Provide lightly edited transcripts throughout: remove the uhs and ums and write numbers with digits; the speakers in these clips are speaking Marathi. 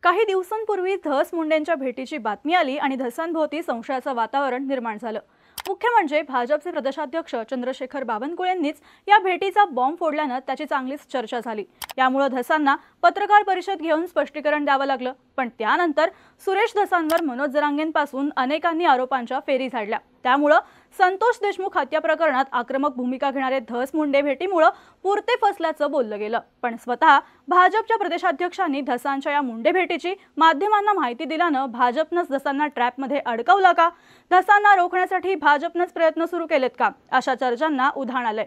काही दिवसांपूर्वी धस मुंडेंच्या भेटीची बातमी आली आणि धसांभोवती संशयाचं वातावरण निर्माण झालं। मुख्य म्हणजे भाजपचे प्रदेशाध्यक्ष चंद्रशेखर बावनकुळेंनीच या भेटीचा बॉम्ब फोडल्यानं त्याची चांगलीच चर्चा झाली। यामुळे धसांना पत्रकार परिषद घेऊन स्पष्टीकरण द्यावं लागलं। पण त्यानंतर सुरेश धसांवर मनोज जरांगेंपासून अनेकांनी आरोपांच्या फेरी झाडल्या। त्यामुळे संतोष देशमुख हत्या प्रकरणात आक्रमक भूमिका घेणारे धस मुंडे भेटीमुळे पुरते फसल्याचं बोललं गेलं। पण स्वतः भाजपच्या प्रदेशाध्यक्षांनी धसांच्या या मुंडे भेटीची माध्यमांना माहिती दिल्यानं भाजपनंच धसांना ट्रॅपमध्ये अडकवलं का, धसांना रोखण्यासाठी भाजपनंच प्रयत्न सुरू केलेत का, अशा चर्चांना उधाण आलंय।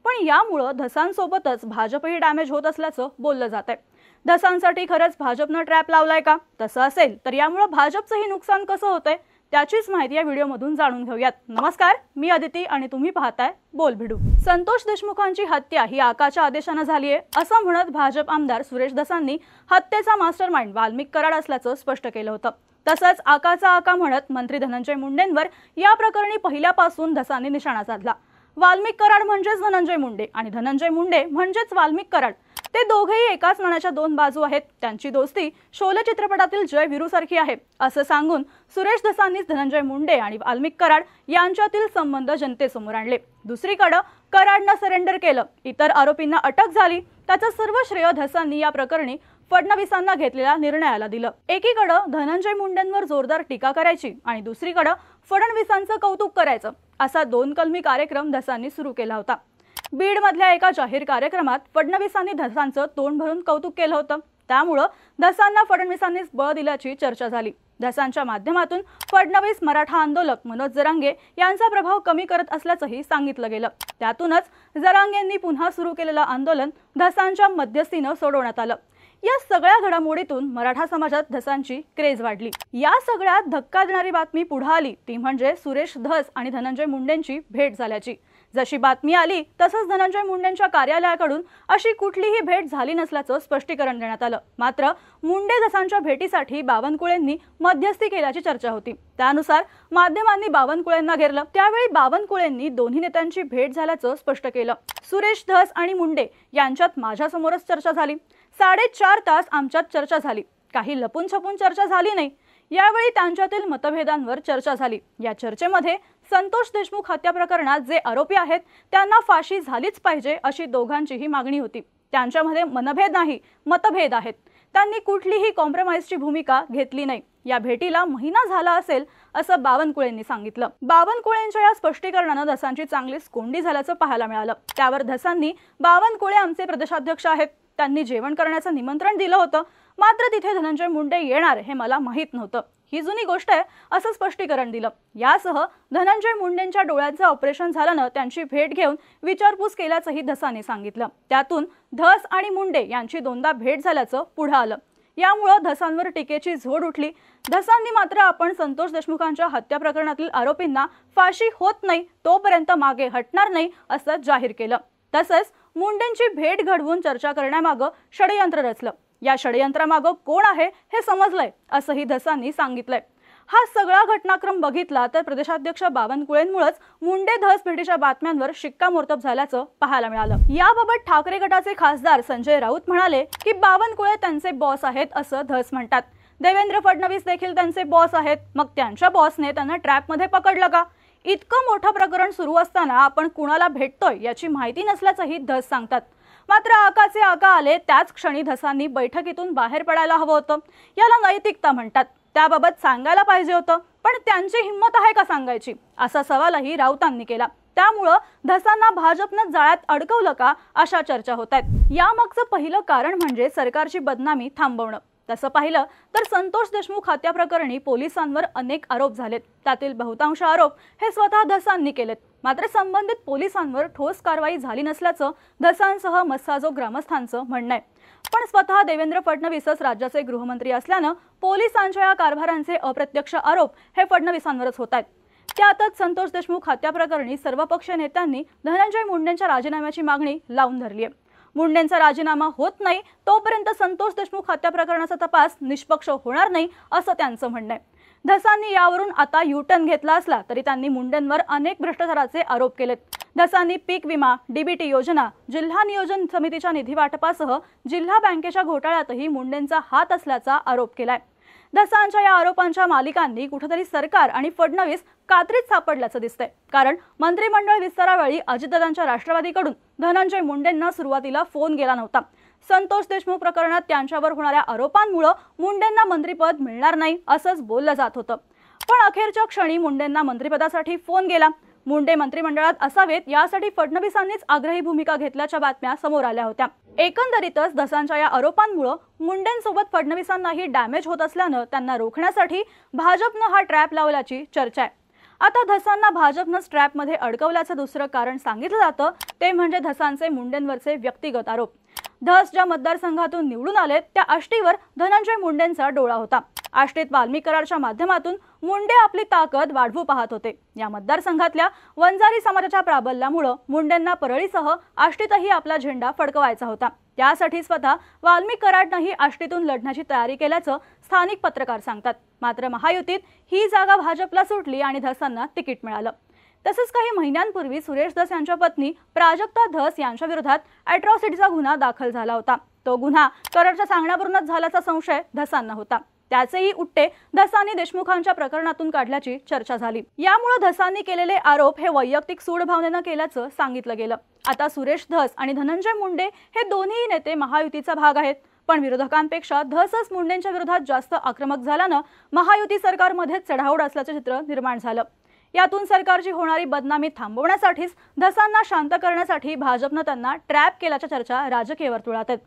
पण यामुळे धसांसोबतच भाजपही डॅमेज होत असल्याचं बोललं जात आहे। धसांसाठी खरंच भाजपनं ट्रॅप लावलाय का? तसं असेल तर यामुळे भाजपचंही नुकसान कसं होतंय त्याचीच माहिती या व्हिडिओमधून जाणून घेऊयात। नमस्कार, मी अदिती आणि तुम्ही पाहताय बोल भिडू। संतोष देशमुखांची हत्या ही आकाच्या आदेशाने झाली आहे असं म्हणत भाजप आमदार सुरेश धसांनी हत्येचा मास्टरमाइंड वाल्मिक कराड असल्याचं स्पष्ट केलं होतं। तसंच आकाचा आका म्हणत मंत्री धनंजय मुंडेंवर या प्रकरणी पहिल्यापासून धसांनी निशाणा साधला। वाल्मिक कराड म्हणजेच धनंजय मुंडे आणि धनंजय मुंडे म्हणजेच वाल्मिक कराड, ते दोघेही एकाच नाण्याच्या दोन बाजू आहेत। त्यांची दोस्ती शोले चित्रपटातील जय वीरू सारखी आहे असं सांगून सुरेश धसांनीच धनंजय मुंडे आणि वाल्मिक कराड यांच्यातील संबंध जनतेसमोर आणले। दुसरीकडे कराडनं सरेंडर केलं, इतर आरोपींना अटक झाली, त्याचं सर्व श्रेय धसांनी या प्रकरणी फडणवीसांना घेतलेल्या निर्णयाला दिलं। एकीकडे धनंजय मुंडेंवर जोरदार टीका करायची आणि दुसरीकडे फडणवीसांचं कौतुक करायचं असा दोन कलमी कार्यक्रम धसांनी सुरू केला होता। बीड मधल्या एका जाहीर कार्यक्रमात फडणवीसांनी धसांचं तोंड भरून कौतुक केलं होतं। त्यामुळे धसांना फडणवीसांनीच बळ दिल्याची चर्चा झाली। धसांच्या माध्यमातून फडणवीस मराठा आंदोलक मनोज जरांगे यांचा प्रभाव कमी करत असल्याचंही सांगितलं गेलं। त्यातूनच जरांगेंनी पुन्हा सुरू केलेलं आंदोलन धसांच्या मध्यस्थीनं सोडवण्यात आलं। या सगळ्या घडामोडीतून मराठा समाजात धसांची क्रेज वाढली। या सगळ्यात धक्का देणारी बातमी पुढे आली ती म्हणजे सुरेश धस आणि धनंजय मुंडेंची भेट झाल्याची। जशी बातमी आली तसंच धनंजय मुंडेंच्या कार्यालयाकडून अशी कुठलीही भेट झाली नसल्याचं स्पष्टीकरण देण्यात आलं। मात्र मुंडे धसांच्या भेटीसाठी बावनकुळेंनी मध्यस्थी केल्याची चर्चा होती। त्यानुसार माध्यमांनी बावनकुळेंना घेरलं। त्यावेळी बावनकुळेंनी दोन्ही नेत्यांची भेट झाल्याचं स्पष्ट केलं। सुरेश धस आणि मुंडे यांच्यात माझ्यासमोरच चर्चा झाली। 4.5 तास आमच्यात चर्चा झाली, काही लपून छपून चर्चा झाली नाही। यावेळी त्यांच्यातील मतभेदांवर चर्चा झाली। या चर्चेमध्ये संतोष देशमुख हत्या प्रकरणात जे आरोपी आहेत त्यांना फाशी झालीच पाहिजे अशी दोघांचीही मागणी होती। त्यांच्यामध्ये मनभेद नाही, मतभेद आहेत। त्यांनी कुठलीही कॉम्प्रोमाइजची भूमिका घेतली नाही। या भेटीला महिना झाला असेल असं बावनकुळेंनी सांगितलं। बावनकुळेंच्या या स्पष्टीकरणानं धसांची चांगलीच कोंडी झाल्याचं पाहायला मिळालं। त्यावर धसांनी बावनकुळे आमचे प्रदेशाध्यक्ष आहेत, त्यांनी जेवण करण्याचं निमंत्रण दिलं होतं, मात्र तिथे धनंजय मुंडे येणार हे मला माहित नव्हतं, ही जुनी गोष्ट आहे असं स्पष्टीकरण दिलं। यासह धनंजय मुंडेंच्या डोळ्यांचं ऑपरेशन झाल्यानं त्यांची भेट घेऊन विचारपूस केल्याचंही धसांनी सांगितलं। त्यातून धस आणि मुंडे यांची दोनदा भेट झाल्याचं पुढे आलं। यामुळे धसांवर टीकेची झोड उठली। धसांनी मात्र आपण संतोष देशमुखांच्या हत्या प्रकरणातील आरोपींना फाशी होत नाही तोपर्यंत मागे हटणार नाही असं जाहीर केलं। तसंच मुंडेंची भेट घडवून चर्चा करण्यामागं षडयंत्र रचलं। या षडयंत्रामागं कोण आहे हे समजलंय असंही धसांनी सांगितलंय। हा सगळा घटनाक्रम बघितला तर प्रदेशाध्यक्ष बावनकुळेंमुळेच मुंडे धस भेटीच्या बातम्यांवर शिक्कामोर्तब झाल्याचं पाहायला मिळालं। याबाबत ठाकरे गटाचे खासदार संजय राऊत म्हणाले की बावनकुळे त्यांचे बॉस आहेत असं धस म्हणतात। देवेंद्र फडणवीस देखील त्यांचे बॉस आहेत, मग त्यांच्या बॉसने त्यांना ट्रॅपमध्ये पकडलं का? इतकं मोठं प्रकरण सुरू असताना आपण कुणाला भेटतोय याची माहिती नसल्याचंही धस सांगतात। मात्र आकाचे आका आले त्याच क्षणी धसांनी बैठकीतून बाहेर पडायला हवं होतं, याला नैतिकता म्हणतात। त्याबाबत सांगायला पाहिजे होतं, पण त्यांची हिंमत आहे का सांगायची असा सवालही राऊतांनी केला। त्यामुळं धसांना भाजपनं जाळ्यात अडकवलं का अशा चर्चा होत आहेत। यामागचं पहिलं कारण म्हणजे सरकारची बदनामी थांबवणं। तसं पाहिलं तर संतोष देशमुख हत्या प्रकरणी पोलिसांवर अनेक आरोप झालेत। त्यातील बहुतांश आरोप हे स्वतः धसांनी केलेत, मात्र संबंधित पोलिसांवर ठोस कारवाई झाली नसल्याचं धसांसह मस्साजो ग्रामस्थांचं म्हणणं आहे। पण स्वतः देवेंद्र फडणवीसच राज्याचे गृहमंत्री असल्यानं पोलिसांच्या या कारभारांचे अप्रत्यक्ष आरोप हे फडणवीसांवरच होत आहेत। त्यातच संतोष देशमुख हत्या प्रकरणी सर्वपक्षीय नेत्यांनी धनंजय मुंडेंच्या राजीनाम्याची मागणी लावून धरली आहे। मुंडेंचा राजीनामा होत नाही तोपर्यंत संतोष देशमुख हत्या प्रकरणाचा तपास निष्पक्ष होणार नाही असं त्यांचं म्हणणं आहे। धसांनी यावरून आता युटर्न घेतला असला तरी त्यांनी मुंडेंवर अनेक भ्रष्टाचाराचे आरोप केलेत। धसांनी पीक विमा, डीबीटी योजना, जिल्हा नियोजन समितीच्या निधी वाटपासह जिल्हा बँकेच्या घोटाळ्यातही मुंडेंचा हात असल्याचा आरोप केलाय। धसांच्या या आरोपांच्या मालिकांनी कुठेतरी सरकार आणि फडणवीस कात्रीत सापडल्याचं दिसतंय, कारण मंत्रिमंडळ विस्तारावेळी अजितदादांच्या राष्ट्रवादीकडून धनंजय मुंडेंना सुरुवातीला फोन गेला नव्हता। संतोष देशमुख प्रकरणात त्यांच्यावर होणाऱ्या आरोपांमुळे मुंडेंना मंत्रिपद मिळणार नाही असंच बोललं जात होतं, पण अखेरच्या क्षणी मुंडेंना मंत्रिपदासाठी फोन गेला। मुंडे मंत्रिमंडळात असावेत यासाठी फडणवीसांनीच आग्रही भूमिका घेतल्याच्या बातम्या समोर आल्या होत्या। एकंदरीतच धसांच्या या आरोपांमुळे मुंडेंसोबत फडणवीसांनाही डॅमेज होत असल्यानं त्यांना रोखण्यासाठी भाजपनं हा ट्रॅप लावल्याची चर्चा आहे। आता धसांना भाजपनं ट्रॅपमध्ये अडकवल्याचं दुसरं कारण सांगितलं जातं ते म्हणजे धसांचे मुंडेंवरचे व्यक्तिगत आरोप। धस ज्या मतदारसंघातून निवडून आलेत त्या आष्टीवर धनंजय मुंडेंचा डोळा होता। आष्टीत वाल्मी करारच्या माध्यमातून मुंडे आपली ताकद वाढवू पाहत होते। या मतदारसंघातल्या वंजारी समाजाच्या प्राबल्यामुळे मुंडेंना परळीसह आष्टीतही आपला झेंडा फडकवायचा होता। त्यासाठी स्वतः वाल्मी कराडनंही आष्टीतून लढण्याची तयारी केल्याचं स्थानिक पत्रकार सांगतात। मात्र महायुतीत ही जागा भाजपला सुटली आणि धसांना तिकीट मिळालं। तसंच काही महिन्यांपूर्वी सुरेश धस यांच्या पत्नी प्राजक्ता धस यांच्या विरोधात अॅट्रॉसिटीचा गुन्हा दाखल झाला होता। तो गुन्हा कराडच्या सांगण्यावरूनच झाल्याचा संशय धसांना होता। त्याचेही उत्ते धसांनी देशमुखांच्या प्रकरणातून काढल्याची चर्चा झाली। यामुळे धसांनी केलेले आरोप हे वैयक्तिक सूड भावनेनं केल्याचं सांगितलं गेलं। आता सुरेश धस आणि धनंजय मुंडे हे दोन्ही नेते महायुतीचा भाग आहेत, पण विरोधकांपेक्षा धसच मुंडेंच्या विरोधात जास्त आक्रमक झाल्यानं महायुती सरकारमध्ये चढाओढ असल्याचं चित्र निर्माण झालं। यातून सरकारची होणारी बदनामी थांबवण्यासाठीच धसांना शांत करण्यासाठी भाजपनं त्यांना ट्रॅप केल्याच्या चर्चा राजकीय वर्तुळात आहेत।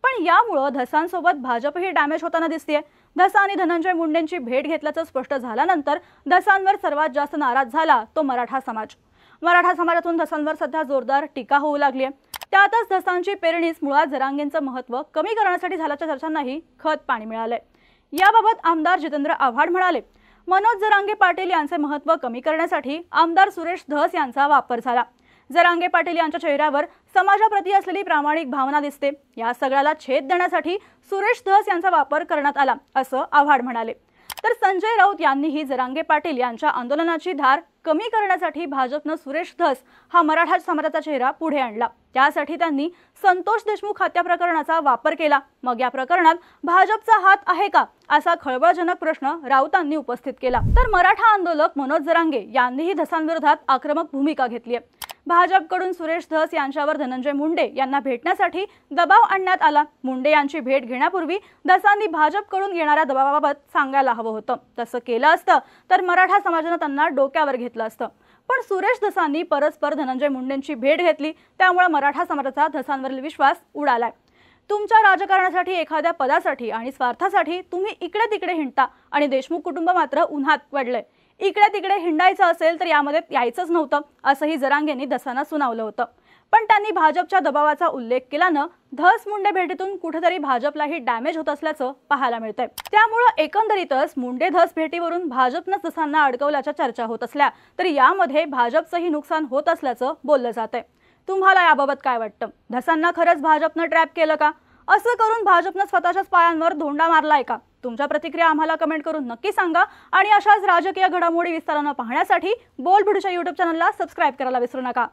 पण यामुळे धसांसोबत भाजपही डॅमेज होताना दिसतेय। धसा आणि धनंजय मुंडेंची भेट घेतल्याचं स्पष्ट झाल्यानंतर धसांवर सर्वात जास्त नाराज झाला तो मराठा समाज। मराठा समाजातून धसांवर सध्या जोरदार टीका होऊ लागली आहे। त्यातच धसांची पेरणीस मुळात जरांगेंचं महत्त्व कमी करण्यासाठी झाल्याच्या चर्चांनाही खत पाणी मिळालंय। याबाबत आमदार जितेंद्र आव्हाड म्हणाले, मनोज जरांगे पाटील यांचे महत्त्व कमी करण्यासाठी आमदार सुरेश धस यांचा वापर झाला। जरांगे पाटील यांच्या चेहऱ्यावर समाजाप्रती असलेली प्रामाणिक भावना दिसते। या सगळ्याला छेद देण्यासाठी सुरेश धस यांचा वापर करण्यात आला असं आव्हाड म्हणाले। तर संजय राऊत यांनीही जरांगे पाटील यांच्या आंदोलनाची धार कमी करण्यासाठी भाजपनं सुरेश धस हा मराठा समाजाचा चेहरा पुढे आणला। त्यासाठी त्यांनी संतोष देशमुख हत्या प्रकरणाचा वापर केला। मग या प्रकरणात भाजपचा हात आहे का असा खळबळजनक प्रश्न राऊतांनी उपस्थित केला। तर मराठा आंदोलक मनोज जरांगे यांनीही धसांविरोधात आक्रमक भूमिका घेतली आहे। भाजपकडून सुरेश धस यांच्यावर धनंजय मुंडे यांना भेटण्यासाठी दबाव आणण्यात आला। मुंडे यांची भेट घेण्यापूर्वी धसांनी भाजपकडून येणाऱ्या दबावाबाबत सांगायला हवं होतं। तसं केलं असतं तर मराठा समाजानं त्यांना डोक्यावर घेतलं असतं, पण सुरेश धसांनी परस्पर धनंजय मुंडेंची भेट घेतली, त्यामुळे मराठा समाजाचा धसांवरील विश्वास उडालाय। तुमच्या राजकारणासाठी एखाद्या पदासाठी आणि स्वार्थासाठी तुम्ही इकडे तिकडे हिंडता आणि देशमुख कुटुंब मात्र उन्हात पडलंय। इकडे तिकडे हिंडायचं असेल तर यामध्ये यायचंच नव्हतं असंही जरांगेंनी धसांना सुनावलं होतं, पण त्यांनी भाजपच्या दबावाचा उल्लेख केल्यानं धस मुंडे भेटीतून कुठेतरी भाजपलाही डॅमेज होत असल्याचं पाहायला मिळतंय। त्यामुळे एकंदरीतच मुंडे धस भेटीवरून भाजपनंच धसांना अडकवल्याच्या चर्चा होत असल्या तरी यामध्ये भाजपचंही नुकसान होत असल्याचं बोललं जातंय। तुम्हाला याबाबत काय वाटतं? धसांना खरंच भाजपनं ट्रॅप केलं का? असं करून भाजपनं स्वतःच्याच पायांवर धोंडा मारलाय का? तुमच्या प्रतिक्रिया आम्हाला कमेंट करून नक्की सांगा आणि अशाच राजकीय घडामोडी विस्तारानं पाहण्यासाठी बोल्ड भिडूच्या YouTube चॅनलला सबस्क्राइब करायला विसरू नका।